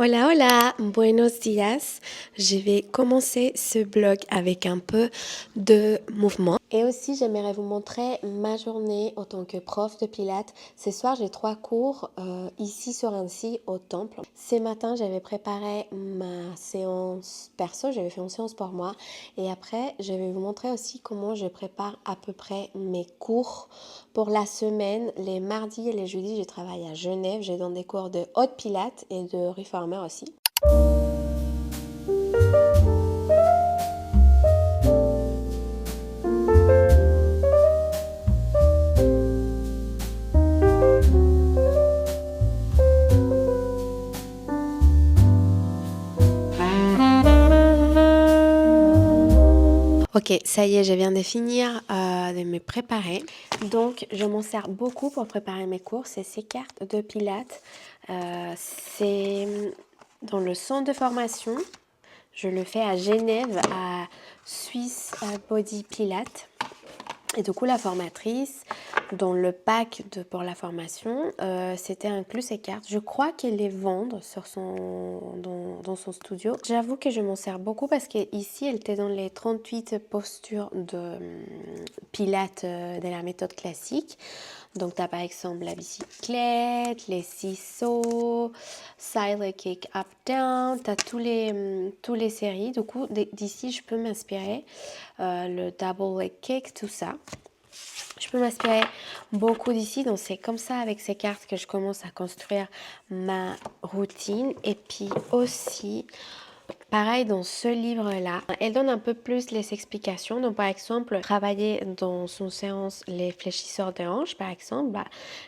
Hola, hola, buenos días. Je vais commencer ce blog avec un peu de mouvement. Et aussi, j'aimerais vous montrer ma journée en tant que prof de pilates. Ce soir, j'ai 3 cours ici sur Annecy au temple. Ce matin, j'avais préparé ma séance perso, j'avais fait une séance pour moi. Et après, je vais vous montrer aussi comment je prépare à peu près mes cours pour la semaine. Les mardis et les jeudis, je travaille à Genève. J'ai donné des cours de haute pilates et de reformer aussi. Ok, ça y est, je viens de finir de me préparer. Donc, je m'en sers beaucoup pour préparer mes cours. C'est ces cartes de pilates. C'est dans le centre de formation. Je le fais à Genève, à Swiss Body Pilates. Et du coup, la formatrice, dans le pack pour la formation, c'était inclus ces cartes. Je crois qu'elle les vend dans son studio. J'avoue que je m'en sers beaucoup parce qu'ici, elle était dans les 38 postures de pilates de la méthode classique. Donc, tu as par exemple la bicyclette, les ciseaux, side leg kick up down. Tu as tous les séries. Du coup, d'ici, je peux m'inspirer. Le double leg kick, tout ça. Je peux m'inspirer beaucoup d'ici. Donc, c'est comme ça, avec ces cartes, que je commence à construire ma routine. Et puis aussi, pareil, dans ce livre-là, elle donne un peu plus les explications. Donc, par exemple, travailler dans son séance les fléchisseurs des hanches, par exemple,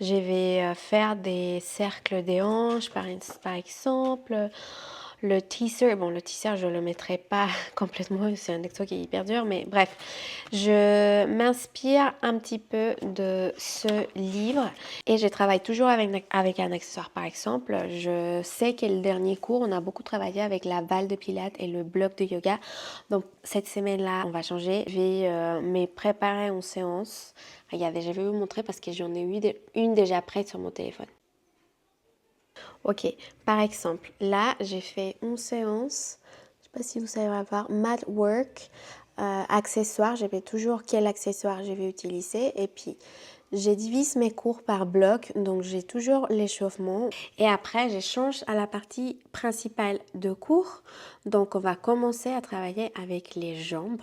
je vais faire des cercles des hanches, par exemple. Le teaser, bon, le teaser, je ne le mettrai pas complètement, c'est un exo qui est hyper dur, mais bref, je m'inspire un petit peu de ce livre et je travaille toujours avec un accessoire. Par exemple, je sais que le dernier cours, on a beaucoup travaillé avec la balle de pilates et le bloc de yoga. Donc, cette semaine-là, on va changer. Je vais me préparer en séance. Regardez, je vais vous montrer parce que j'en ai eu une déjà prête sur mon téléphone. Ok, par exemple, là, j'ai fait une séance, je ne sais pas si vous savez voir, mat work, accessoires, je vais toujours quel accessoire je vais utiliser et puis je divise mes cours par bloc, donc j'ai toujours l'échauffement et après je change à la partie principale de cours, donc on va commencer à travailler avec les jambes.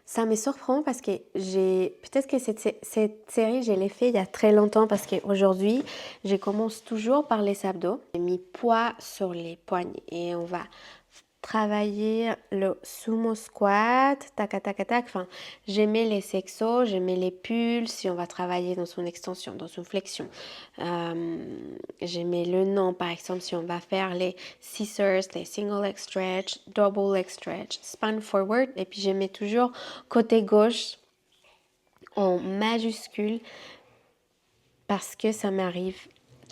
Ça me surprend parce que peut-être que cette série, je l'ai fait il y a très longtemps parce qu'aujourd'hui, je commence toujours par les abdos. J'ai mis poids sur les poignets et on va travailler le sumo squat, tac, tac, tac. Enfin, j'aimais les sexos, j'aimais les pulls, si on va travailler dans une extension, dans une flexion. J'aimais le nom, par exemple, si on va faire les scissors, les single leg stretch, double leg stretch, spine forward. Et puis, j'aimais toujours côté gauche en majuscule parce que ça m'arrive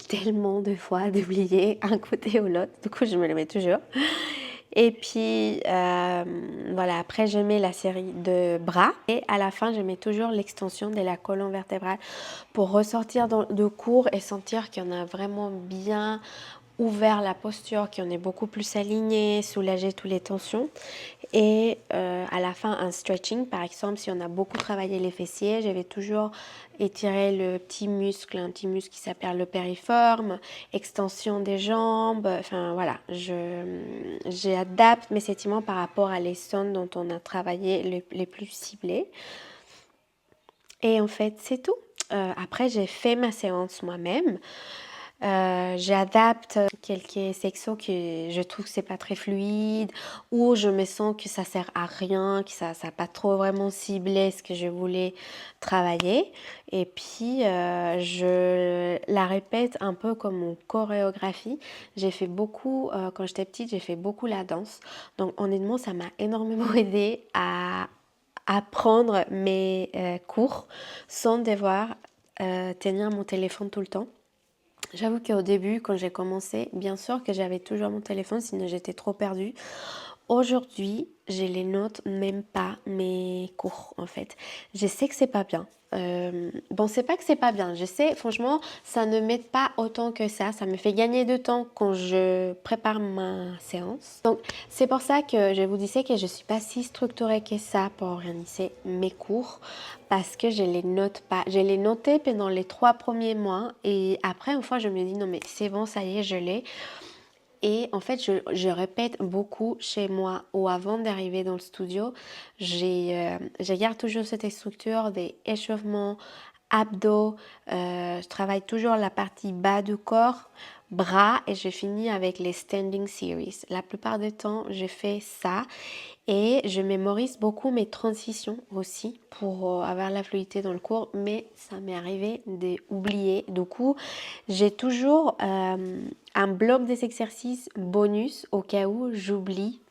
tellement de fois d'oublier un côté ou l'autre. Du coup, je me le mets toujours. Et puis, voilà, après, je mets la série de bras. Et à la fin, je mets toujours l'extension de la colonne vertébrale pour ressortir de cours et sentir qu'on a vraiment bien ouvert la posture, qu'on est beaucoup plus aligné, soulager toutes les tensions. Et à la fin, un stretching. Par exemple, si on a beaucoup travaillé les fessiers, je vais toujours étirer le petit muscle, un petit muscle qui s'appelle le périforme, extension des jambes. Enfin, voilà, j'adapte mes étirements par rapport à les zones dont on a travaillé les plus ciblées. Et en fait, c'est tout. Après, j'ai fait ma séance moi-même. J'adapte quelques sexos que je trouve que c'est pas très fluide ou je me sens que ça sert à rien, que ça n'a pas trop vraiment ciblé ce que je voulais travailler. Et puis, je la répète un peu comme une chorégraphie. J'ai fait beaucoup, quand j'étais petite, j'ai fait beaucoup la danse. Donc, honnêtement, ça m'a énormément aidé à apprendre mes cours sans devoir tenir mon téléphone tout le temps. J'avoue qu'au début, quand j'ai commencé, bien sûr que j'avais toujours mon téléphone, sinon j'étais trop perdue. Aujourd'hui, je les note même pas mes cours en fait. Je sais que c'est pas bien. Bon, c'est pas que c'est pas bien. Je sais, franchement, ça ne m'aide pas autant que ça me fait gagner de temps quand je prépare ma séance. Donc, c'est pour ça que je vous disais que je suis pas si structurée que ça pour organiser mes cours parce que je les note pas. Je les notais pendant les 3 premiers mois et après, une fois, je me dis non, mais c'est bon, ça y est, je l'ai. Et en fait, je répète beaucoup chez moi ou avant d'arriver dans le studio. Je garde toujours cette structure des échauffements, abdos. Je travaille toujours la partie bas du corps, bras et je finis avec les standing series. La plupart du temps, je fais ça et je mémorise beaucoup mes transitions aussi pour avoir la fluidité dans le cours, mais ça m'est arrivé d'oublier. Du coup, j'ai toujours un bloc des exercices bonus au cas où j'oublie.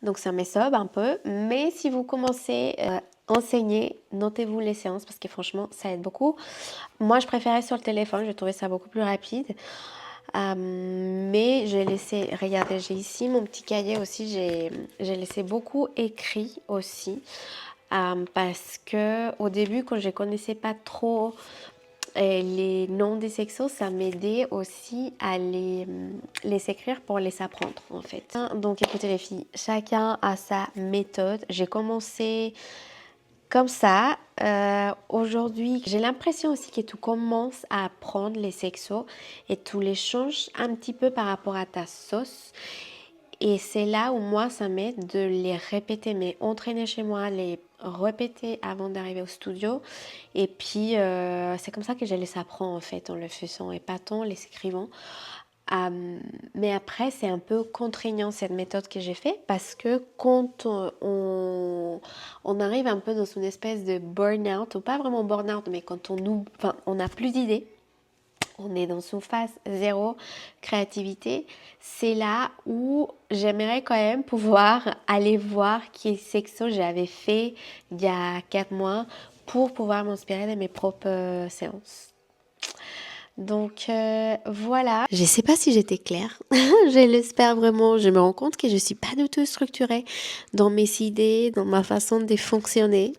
Donc ça me sauve un peu, mais si vous commencez à enseigner, notez-vous les séances parce que franchement ça aide beaucoup. Moi je préférais sur le téléphone, je trouvais ça beaucoup plus rapide. Mais j'ai laissé, regardez, j'ai ici mon petit cahier aussi, j'ai laissé beaucoup écrit aussi parce que au début quand je connaissais pas trop les noms des exos, ça m'aidait aussi à les écrire pour les apprendre en fait. Donc écoutez les filles, chacun a sa méthode. J'ai commencé comme ça. Aujourd'hui, j'ai l'impression aussi que tu commences à apprendre les exos et tu les changes un petit peu par rapport à ta sauce. Et c'est là où moi, ça m'aide de les répéter, mais entraîner chez moi, les répéter avant d'arriver au studio. Et puis, c'est comme ça que je les apprends en fait, en le faisant et pas tant les écrivant. Mais après, c'est un peu contraignant cette méthode que j'ai fait parce que quand on arrive un peu dans une espèce de burn-out, ou pas vraiment burn-out, mais quand on n'a plus d'idées, on est dans une phase zéro créativité, c'est là où j'aimerais quand même pouvoir aller voir quel sexo j'avais fait il y a 4 mois pour pouvoir m'inspirer de mes propres séances. Donc voilà. Je ne sais pas si j'étais claire. Je l'espère vraiment. Je me rends compte que je ne suis pas du tout structurée dans mes idées, dans ma façon de fonctionner.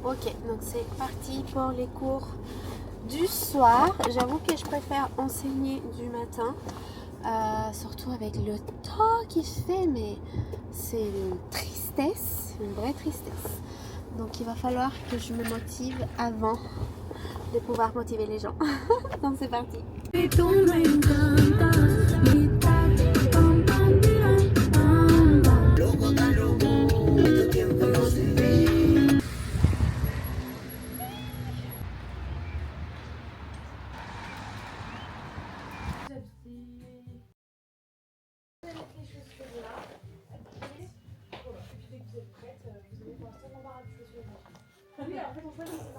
Ok, donc c'est parti pour les cours du soir. J'avoue que je préfère enseigner du matin, surtout avec le temps qu'il fait, mais c'est une tristesse, une vraie tristesse. Donc il va falloir que je me motive avant de pouvoir motiver les gens. Donc c'est parti.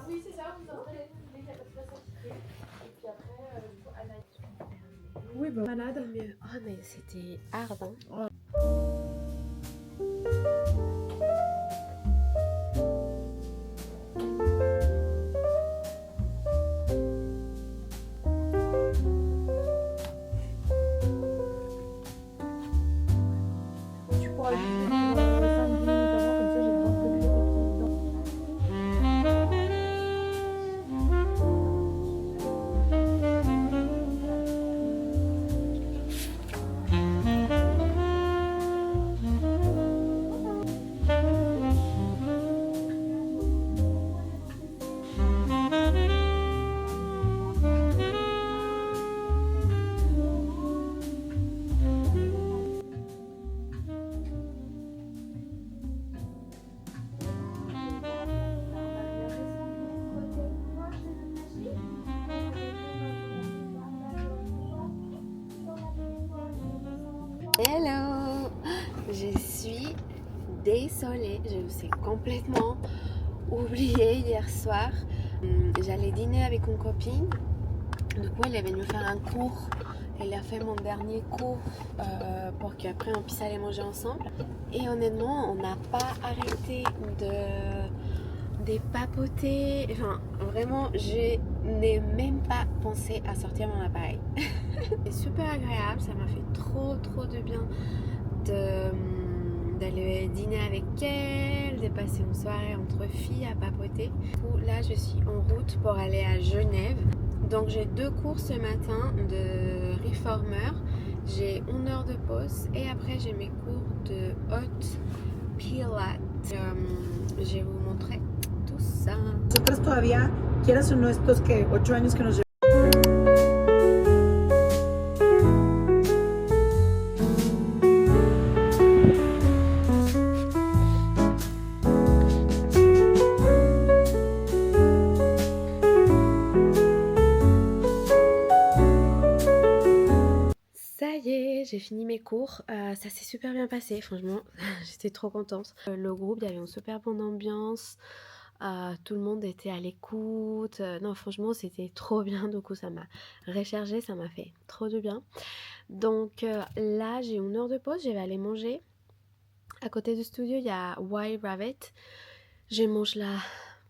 Oui, c'est ça, vous entrez dès qu'il y a pas de place à quitter. Et puis après, du coup, Anaïs. Oui, bah, malade. Mais, oh, mais c'était hard, hein. Tu pourras juste pour 5 minutes avant, comme ça, je vais pouvoir te créer Hello, je suis désolée, je vous ai complètement oublié hier soir. J'allais dîner avec une copine, du coup elle est venue faire un cours Il a fait mon dernier cours pour qu'après on puisse aller manger ensemble. Et honnêtement, on n'a pas arrêté de papoter. Enfin, vraiment, je n'ai même pas pensé à sortir mon appareil. C'est super agréable, ça m'a fait trop de bien d'aller dîner avec elle, de passer une soirée entre filles à papoter. Là, je suis en route pour aller à Genève. Donc j'ai 2 cours ce matin de reformer. J'ai 1 heure de pause et après j'ai mes cours de hot pilates. Je vais vous montrer tout ça. Nosotros todavía, quieras o no, estos que 8 años que nos llevan. Ça y est, j'ai fini mes cours, ça s'est super bien passé, franchement, j'étais trop contente. Le groupe, il y avait une super bonne ambiance, tout le monde était à l'écoute, non franchement c'était trop bien, du coup ça m'a rechargé, ça m'a fait trop de bien. Donc là j'ai 1 heure de pause, je vais aller manger. À côté du studio il y a White Rabbit, je mange là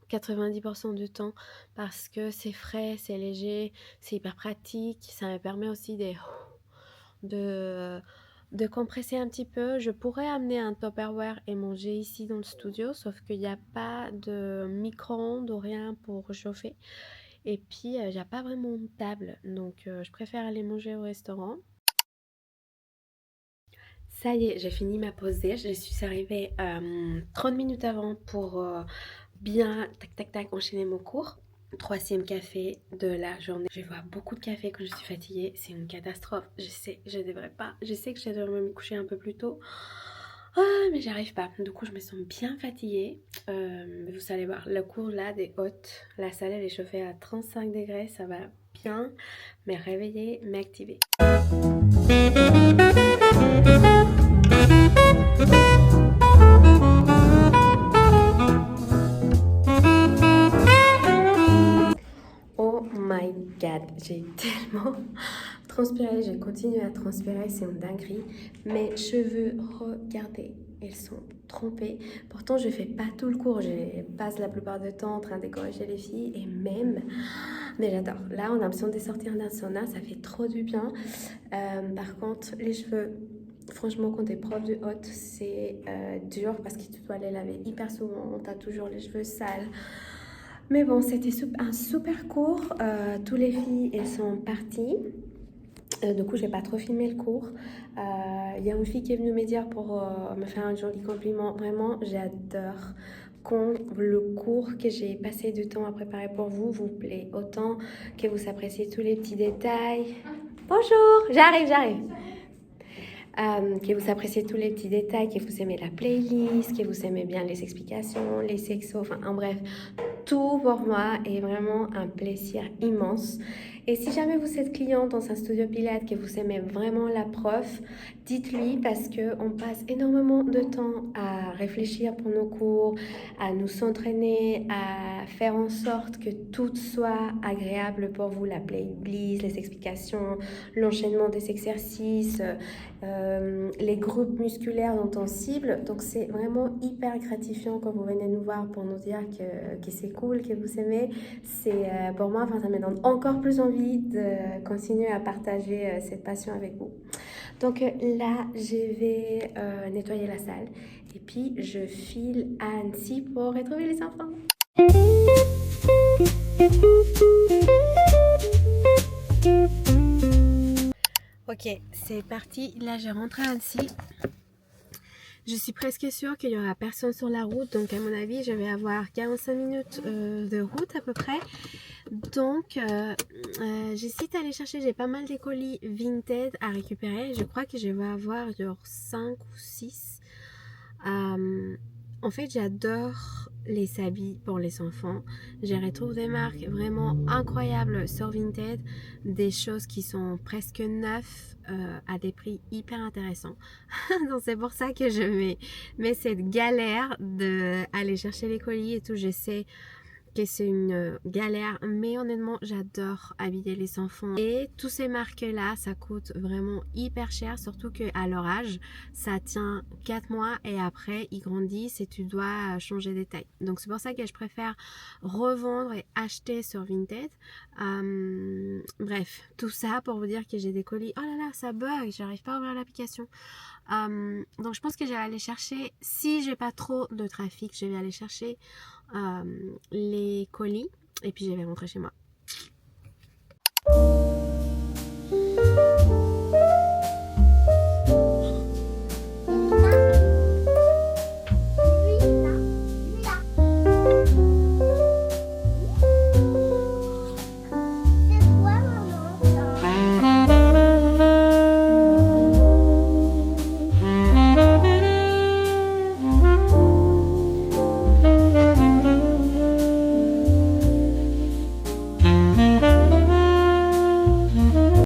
90% du temps parce que c'est frais, c'est léger, c'est hyper pratique, ça me permet aussi de compresser un petit peu. Je pourrais amener un Tupperware et manger ici dans le studio, sauf qu'il n'y a pas de micro-ondes ou rien pour chauffer. Et puis, il n'y a pas vraiment de table, donc je préfère aller manger au restaurant. Ça y est, j'ai fini ma pause déj. Je suis arrivée 30 minutes avant pour bien tac enchaîner mon cours. 3e café de la journée. Je vais boire beaucoup de café quand je suis fatiguée. C'est une catastrophe. Je sais, je devrais pas. Je sais que je devrais me coucher un peu plus tôt. Mais j'arrive pas. Du coup, je me sens bien fatiguée. Vous allez voir, le cours là des hôtes, la salle elle est chauffée à 35 degrés. Ça va bien me réveiller, m'activer. Oh my god, j'ai tellement transpiré, j'ai continué à transpirer, c'est une dinguerie. Mes cheveux, regardez, ils sont trempés. Pourtant, je fais pas tout le cours, je passe la plupart du temps en train de corriger les filles et même, mais j'adore. Là, on a besoin de sortir d'un sauna, ça fait trop du bien. Par contre, les cheveux, franchement, quand t'es prof de hôte, c'est dur parce que tu dois les laver hyper souvent, t'as toujours les cheveux sales. Mais bon, c'était un super cours. Toutes les filles, elles sont parties. Du coup, j'ai pas trop filmé le cours. Il y a une fille qui est venue me dire pour me faire un joli compliment. Vraiment, j'adore quand le cours que j'ai passé du temps à préparer pour vous vous plaît. Autant que vous appréciez tous les petits détails. Bonjour, j'arrive. Que vous appréciez tous les petits détails, que vous aimez la playlist, que vous aimez bien les explications, les sexos, enfin en bref, tout pour moi est vraiment un plaisir immense. Et si jamais vous êtes client dans un studio Pilates, que vous aimez vraiment la prof, dites-lui parce qu'on passe énormément de temps à réfléchir pour nos cours, à nous entraîner, à faire en sorte que tout soit agréable pour vous, la playlist, les explications, l'enchaînement des exercices, les groupes musculaires dont on cible. Donc c'est vraiment hyper gratifiant quand vous venez nous voir pour nous dire que c'est cool, que vous aimez. C'est pour moi, enfin, ça me donne encore plus envie de continuer à partager cette passion avec vous. Donc là, je vais nettoyer la salle et puis je file à Annecy pour retrouver les enfants. Ok, c'est parti. Là, je rentre à Annecy. Je suis presque sûre qu'il n'y aura personne sur la route. Donc, à mon avis, je vais avoir 45 minutes de route à peu près. Donc, j'hésite à aller chercher. J'ai pas mal de colis Vinted à récupérer. Je crois que je vais avoir genre 5 ou 6. En fait, j'adore les habits pour les enfants. Je retrouve des marques vraiment incroyables sur Vinted, des choses qui sont presque neuves à des prix hyper intéressants. Donc c'est pour ça que je mets cette galère d'aller chercher les colis et tout. Je sais que c'est une galère, mais honnêtement j'adore habiller les enfants et tous ces marques là ça coûte vraiment hyper cher, surtout qu'à leur âge ça tient 4 mois et après ils grandissent et tu dois changer des tailles. Donc c'est pour ça que je préfère revendre et acheter sur Vinted. Bref, tout ça pour vous dire que j'ai des colis. Oh là là, ça bug, j'arrive pas à ouvrir l'application. Donc je pense que je vais aller chercher, si j'ai pas trop de trafic, je vais aller chercher les colis et puis je vais rentrer chez moi.